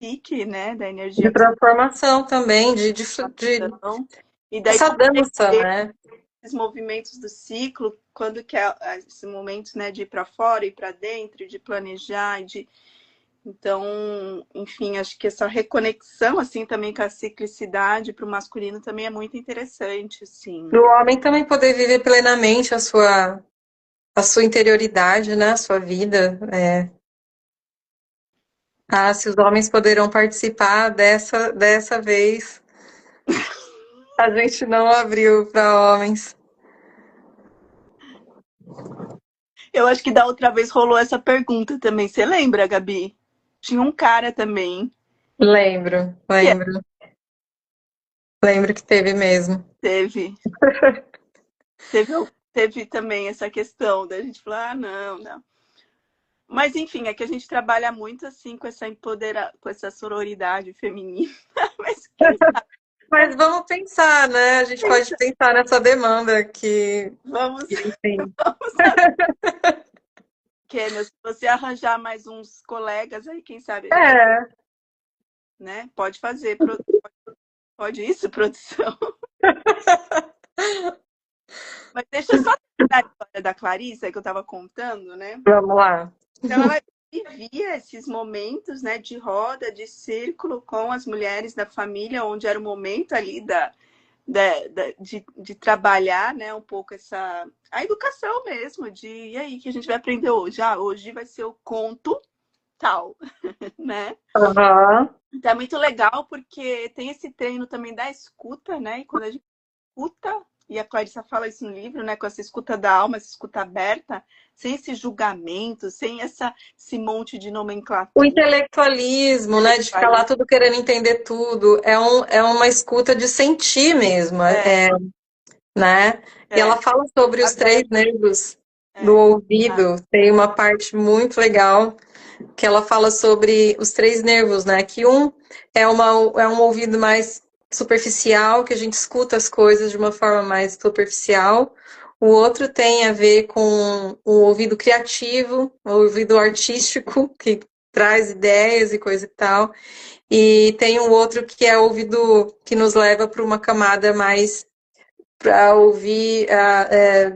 pique, né? Da De energia transformação também, de pulsação. E daí, essa como dança, né? esses movimentos do ciclo, quando que é esse momento, né? De ir para fora e para dentro, de planejar, de então, enfim, acho que essa reconexão assim também com a ciclicidade para o masculino também é muito interessante, assim. Para o homem também poder viver plenamente a sua interioridade, né? A sua vida. Ah, se os homens poderão participar dessa vez, a gente não abriu para homens. Eu acho que da outra vez rolou essa pergunta também. Você lembra, Gabi? Tinha um cara também Lembro, que lembro. Lembro que teve mesmo. teve, teve, teve também essa questão da gente falar, ah, não, não. Mas enfim, é que a gente trabalha muito assim com essa com essa sororidade feminina. Mas quem Mas vamos pensar, né? A gente pode sabe? pensar nessa demanda Vamos, enfim. vamos saber. Se você arranjar mais uns colegas aí, quem sabe a gente, É, né? Pode fazer, pode isso, produção. Mas deixa eu só terminar a história da Clarissa que eu estava contando, né? vamos lá. Então ela vivia esses momentos, né, de roda, de círculo com as mulheres da família, onde era o momento ali de trabalhar, né, um pouco a educação mesmo, e aí, que a gente vai aprender hoje? Ah, hoje vai ser o conto tal, né? Aham. Então é muito legal porque tem esse treino também da escuta, né? E quando a gente escuta, e a Clarissa fala isso no livro, né? Com essa escuta da alma, essa escuta aberta, sem esse julgamento, sem esse monte de O nomenclatura intelectualismo, né, de ficar lá intelectualista. tudo querendo entender tudo, é uma escuta de sentir mesmo, né? E ela É, fala sobre os três aberta. nervos do É, tá. ouvido. Tem uma parte muito legal que ela fala sobre os três nervos, né? Que é um ouvido mais superficial, que a gente escuta as coisas de uma forma mais superficial. O outro tem a ver com o ouvido criativo, o ouvido artístico, que traz ideias e coisa e tal. E tem um outro que é o ouvido que nos leva para uma camada mais para ouvir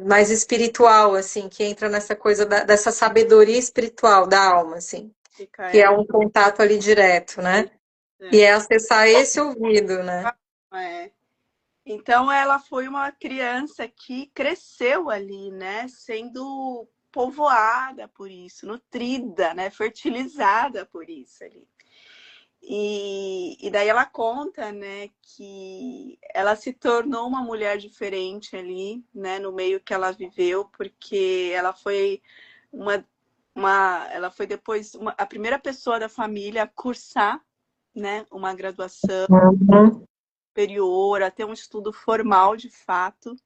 mais espiritual, assim, que entra nessa coisa dessa sabedoria espiritual da alma, assim, Fica que é ela. um contato ali direto, né? E É. é acessar esse ouvido, né? É. Então ela foi uma criança que cresceu ali, né, sendo povoada por isso, nutrida, né, fertilizada por isso ali. E daí ela conta, né, que ela se tornou uma mulher diferente ali, né, no meio que ela viveu, porque ela foi uma, ela foi depois a primeira pessoa da família a cursar, né, uma graduação Uhum. superior, a ter um estudo formal de fato,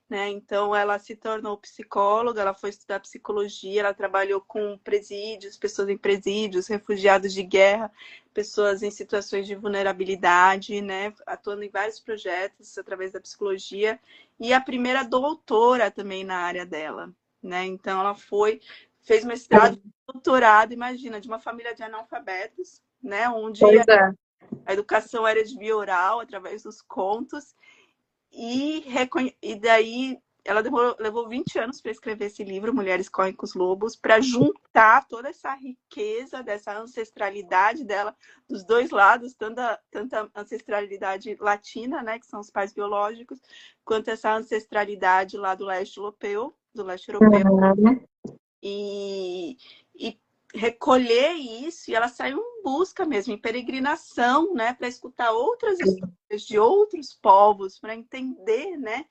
né? Então ela se tornou psicóloga, ela foi estudar psicologia, ela trabalhou com presídios, pessoas em presídios, refugiados de guerra, pessoas em situações de vulnerabilidade, né? Atuando em vários projetos através da psicologia e a primeira doutora também na área dela, né? Então ela fez mestrado, doutorado, imagina, de uma família de analfabetos, né? Onde Pois é. a educação era de via oral, através dos contos, e daí ela levou 20 anos para escrever esse livro, Mulheres Correm com os Lobos, para juntar toda essa riqueza dessa ancestralidade dela, dos dois lados, tanta ancestralidade latina, né, que são os pais biológicos, quanto essa ancestralidade lá do leste europeu, Uhum. e recolher isso, e ela saiu em busca mesmo, em peregrinação, né, para escutar outras histórias de outros povos, para entender, né,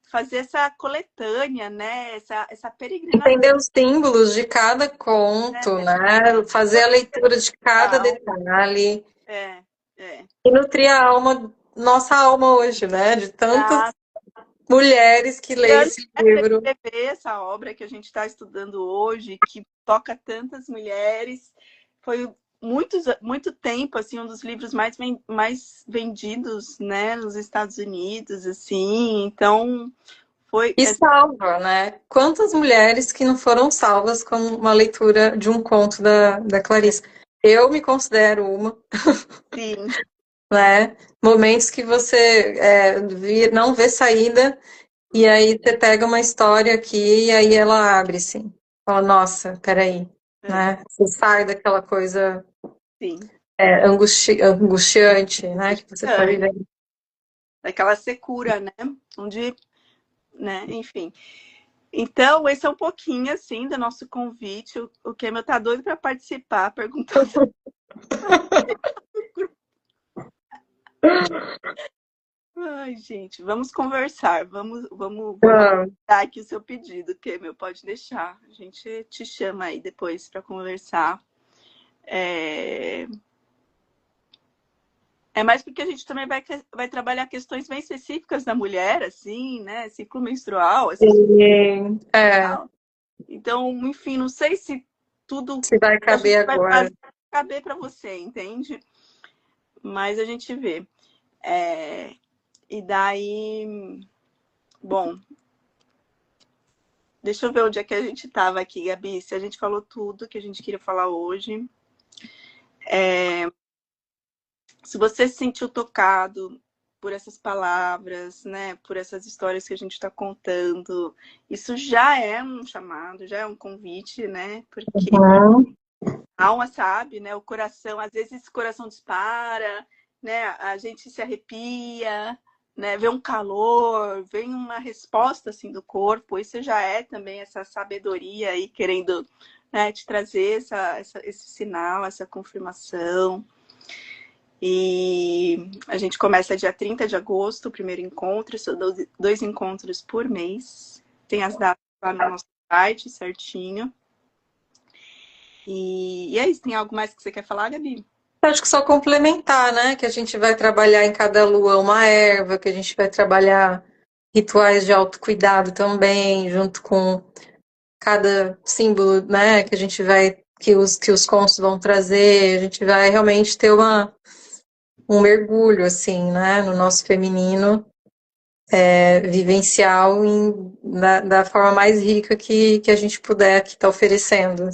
fazer essa coletânea, né, essa peregrinação. Entender os símbolos de cada conto, né? Fazer a leitura de cada detalhe. É, é. E nutrir a alma, nossa alma hoje, né? De tantas mulheres que lêem esse livro. Escrever essa obra que a gente está estudando hoje, que toca tantas mulheres, foi muito tempo assim um dos livros mais vendidos, né, nos Estados Unidos, assim. Então foi E salva, né? Quantas mulheres que não foram salvas com uma leitura de um conto da Clarice? Eu me considero uma. Sim. Né? Momentos que você não vê saída, e aí você pega uma história aqui e aí ela abre, assim. Fala, nossa, peraí, né? Você sai daquela coisa Sim. angustiante, né? Que você está vivendo. Daquela secura, né? Onde, né? Enfim. Então, esse é um pouquinho, assim, do nosso convite. O Kemel tá doido para participar, perguntando. Ai, gente, vamos conversar. Vamos dar aqui o seu pedido, Kemel. Pode deixar. A gente te chama aí depois para conversar. É mais porque a gente também vai trabalhar questões bem específicas da mulher, assim, né? Ciclo menstrual, essas Sim, coisas. Então, enfim, não sei se tudo se vai a gente caber vai agora. fazer caber para você, entende? Mas a gente vê. E daí, bom, deixa eu ver onde é que a gente estava aqui, Gabi. Se a gente falou tudo que a gente queria falar hoje. Se você se sentiu tocado por essas palavras, né, por essas histórias que a gente está contando, isso já é um chamado, já é um convite, né? Porque a alma sabe, né? O coração, às vezes esse coração dispara, né? A gente se arrepia, né? Vê um calor, vem uma resposta assim do corpo. Isso já é também essa sabedoria aí querendo, né, te trazer esse sinal, essa confirmação. E a gente começa dia 30 de agosto, o primeiro encontro, são 2 encontros por mês. Tem as datas lá no nosso site certinho. E é isso, tem algo mais que você quer falar, Gabi? Acho que só complementar, né? Que a gente vai trabalhar em cada lua uma erva, que a gente vai trabalhar rituais de autocuidado também, junto com cada símbolo, né? Que a gente vai, que os contos vão trazer. A gente vai realmente ter um mergulho, assim, né? No nosso feminino vivencial da forma mais rica que a gente puder que tá oferecendo.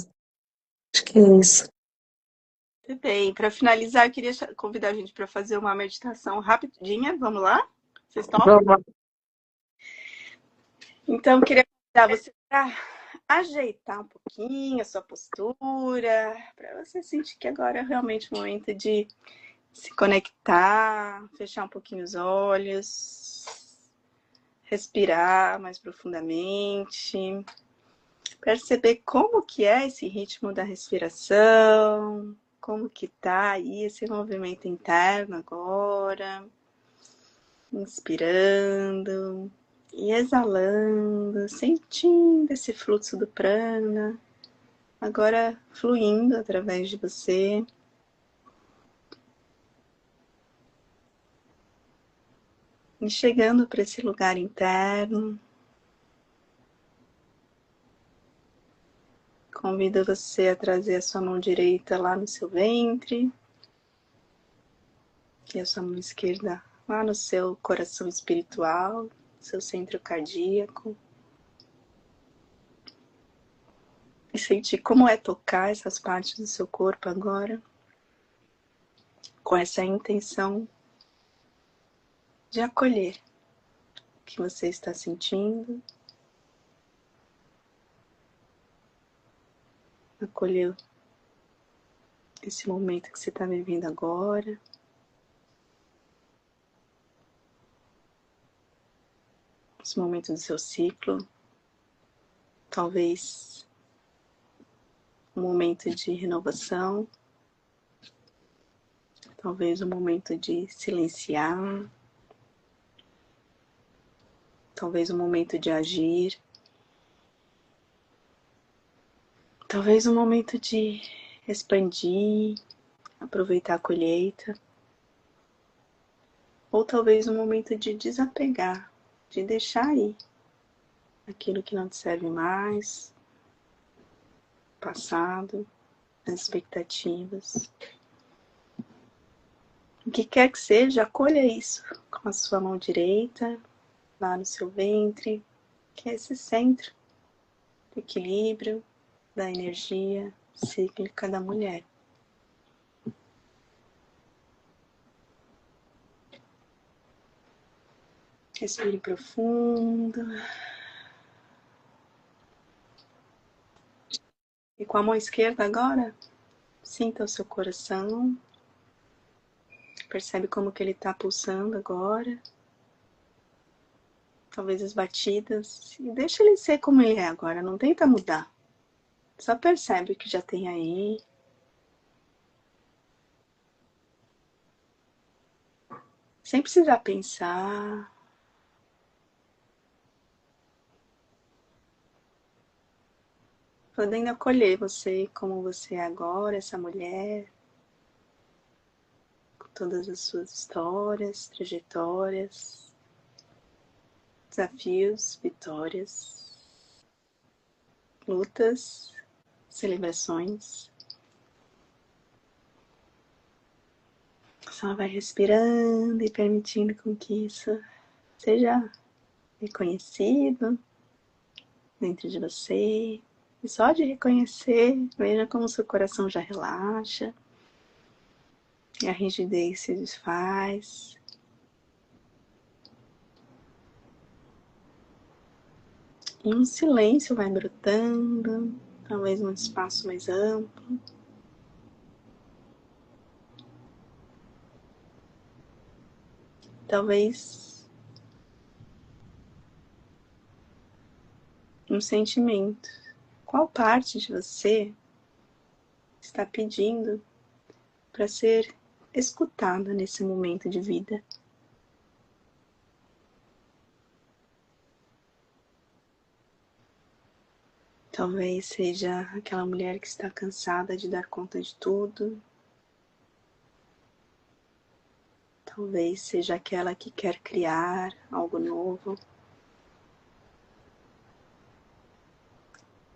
Acho que é isso. Muito bem, para finalizar, eu queria convidar a gente para fazer uma meditação rapidinha. Vamos lá? Vocês estão? Vamos lá. Então, eu queria convidar você para ajeitar um pouquinho a sua postura, para você sentir que agora é realmente o momento de se conectar, fechar um pouquinho os olhos, respirar mais profundamente, perceber como que é esse ritmo da respiração, como que tá aí esse movimento interno agora, inspirando e exalando, sentindo esse fluxo do prana, agora fluindo através de você. E chegando para esse lugar interno, convido você a trazer a sua mão direita lá no seu ventre e a sua mão esquerda lá no seu coração espiritual, seu centro cardíaco. E sentir como é tocar essas partes do seu corpo agora, com essa intenção de acolher o que você está sentindo, acolher esse momento que você está vivendo agora. Esse momento do seu ciclo, talvez um momento de renovação, talvez um momento de silenciar, talvez um momento de agir, talvez um momento de expandir, aproveitar a colheita, ou talvez um momento de desapegar, de deixar ir aquilo que não te serve mais, passado, as expectativas. O que quer que seja, acolha isso com a sua mão direita, lá no seu ventre, que é esse centro do equilíbrio, da energia cíclica da mulher. Respire profundo. E com a mão esquerda agora, sinta o seu coração. Percebe como que ele está pulsando agora. Talvez as batidas. E deixa ele ser como ele é agora, não tenta mudar. Só percebe o que já tem aí. Sem precisar pensar. Podendo acolher você como você é agora, essa mulher. Com todas as suas histórias, trajetórias, desafios, vitórias, lutas, celebrações. Só vai respirando e permitindo com que isso seja reconhecido dentro de você. E só de reconhecer, veja como seu coração já relaxa e a rigidez se desfaz. E um silêncio vai brotando, talvez um espaço mais amplo. Talvez um sentimento. Qual parte de você está pedindo para ser escutada nesse momento de vida? Talvez seja aquela mulher que está cansada de dar conta de tudo. Talvez seja aquela que quer criar algo novo.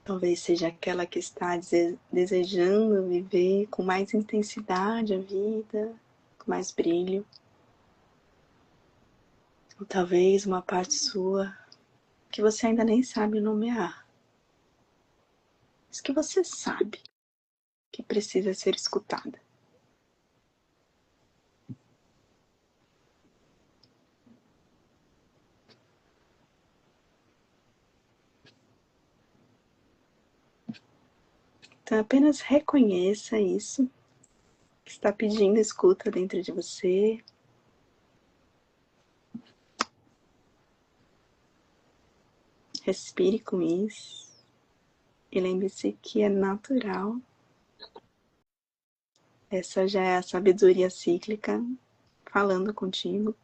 Talvez seja aquela que está desejando viver com mais intensidade a vida, com mais brilho. Ou talvez uma parte sua que você ainda nem sabe nomear, mas que você sabe que precisa ser escutada. Então apenas reconheça isso, que está pedindo escuta dentro de você. Respire com isso. E lembre-se que é natural. Essa já é a sabedoria cíclica falando contigo.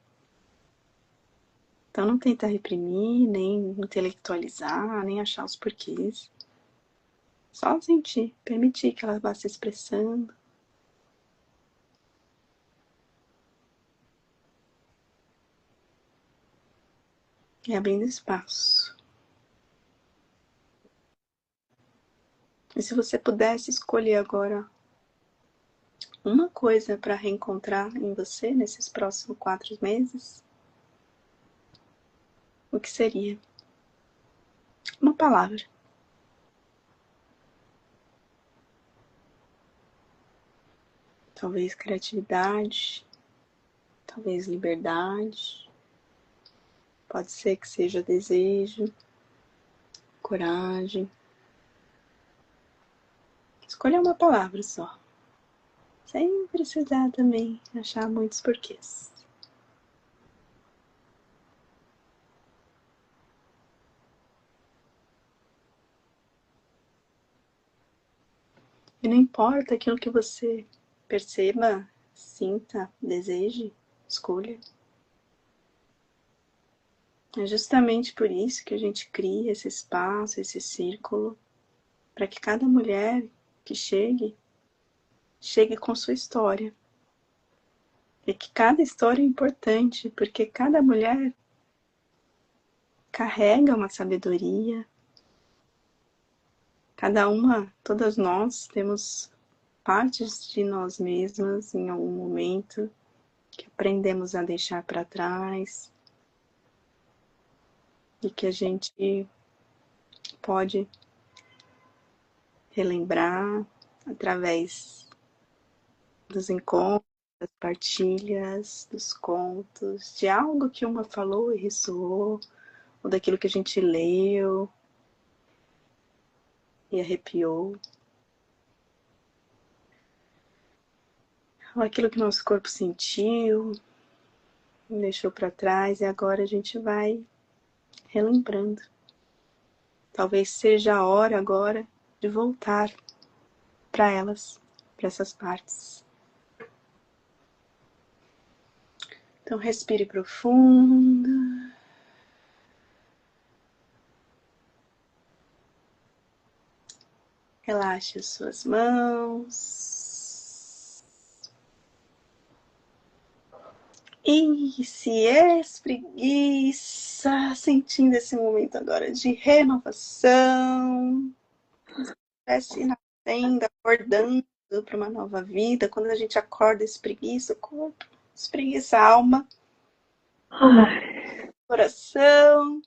Então não tenta reprimir, nem intelectualizar, nem achar os porquês. Só sentir, permitir que ela vá se expressando. E abrindo espaço. E se você pudesse escolher agora uma coisa para reencontrar em você nesses próximos 4 meses, o que seria? Uma palavra. talvez criatividade, talvez liberdade, pode ser que seja desejo, coragem. Escolha uma palavra só, sem precisar também achar muitos porquês. E não importa aquilo que você perceba, sinta, deseje, escolha. É justamente por isso que a gente cria esse espaço, esse círculo, para que cada mulher que chegue com sua história. E que cada história é importante, porque cada mulher carrega uma sabedoria. Cada uma, todas nós temos partes de nós mesmas em algum momento que aprendemos a deixar para trás e que a gente pode relembrar através dos encontros, das partilhas, dos contos, de algo que uma falou e ressoou, ou daquilo que a gente leu e arrepiou, ou aquilo que nosso corpo sentiu, deixou para trás, e agora a gente vai relembrando. Talvez seja a hora agora de voltar para elas, para essas partes. Então respire profundo. Relaxe as suas mãos. E se espreguiça, sentindo esse momento agora de renovação. Estivesse nascendo, acordando para uma nova vida. Quando a gente acorda, espreguiça o corpo, espreguiça a alma, coração.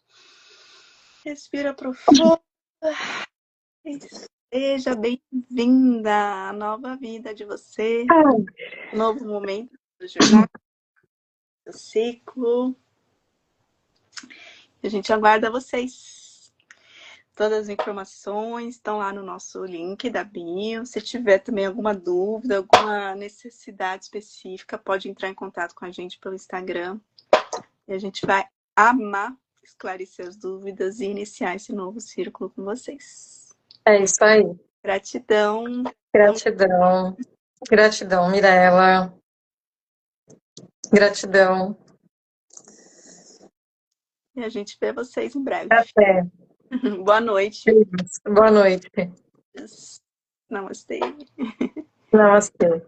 Respira profundo. Seja bem-vinda à nova vida de você, novo momento da jornada, do ciclo. A gente aguarda vocês. Todas as informações estão lá no nosso link da bio. Se tiver também alguma dúvida, alguma necessidade específica, pode entrar em contato com a gente pelo Instagram. E a gente vai amar esclarecer as dúvidas e iniciar esse novo círculo com vocês. É isso aí. Gratidão. Gratidão. Gratidão, Mirella. Gratidão. E a gente vê vocês em breve. Até. Boa noite. Boa noite. Namastê. Namastê.